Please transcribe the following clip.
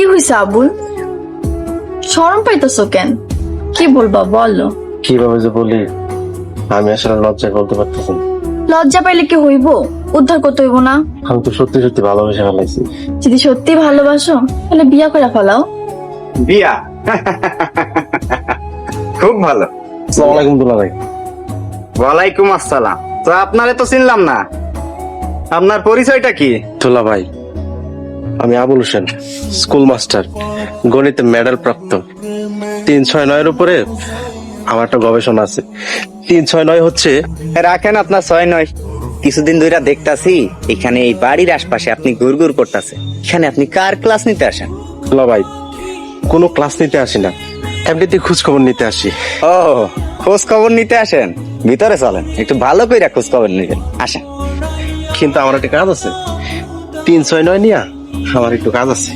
কি হয়েছে আবুল? শরম পাইতেছো কেন? কি বলবা বলো। কিভাবে যে বলি, আমি আসলে লজ্জায় বলতে পারতেছি না। লজ্জা পাইলে কি হইব? উদ্ধার করতে হইব না? আমি তো সত্যি সত্যি ভালোবেসে ফেলাইছি। যদি সত্যি ভালোবাসো তাহলে বিয়া করে ফেলাও। বিয়া? খুব ভালো। আসসালামু আলাইকুম দুলা ভাই। ওয়ালাইকুম আসসালাম। তো আপনারে তো চিনলাম না, আপনার পরিচয়টা কি? দুলা ভাই, আমি আবুল হোসেন, স্কুল মাস্টার, গণিতে মেডেল প্রাপ্ত। 369 উপরে আমার একটা গবেষণা আছে। 369 হচ্ছে রাখেন আপনার 6-9। কিছুদিন ধরে দেখতাছি এখানে এই বাড়ির আশপাশে আপনি ঘুরঘুর করতেছে। এখানে আপনি কার ক্লাস নিতে আসেন? দুলা ভাই, কোনো ক্লাস নিতে আসি না, এমনিতে খোঁজ খবর নিতে আসি। ও, খোঁজ খবর নিতে আসেন? ভিতরে চলেন, একটু ভালো করে খোঁজ খবর নিবেন, আসেন। কিন্তু আমার একটা কাজ আছে, 369 নিয়ে আমার একটু কাজ আছে।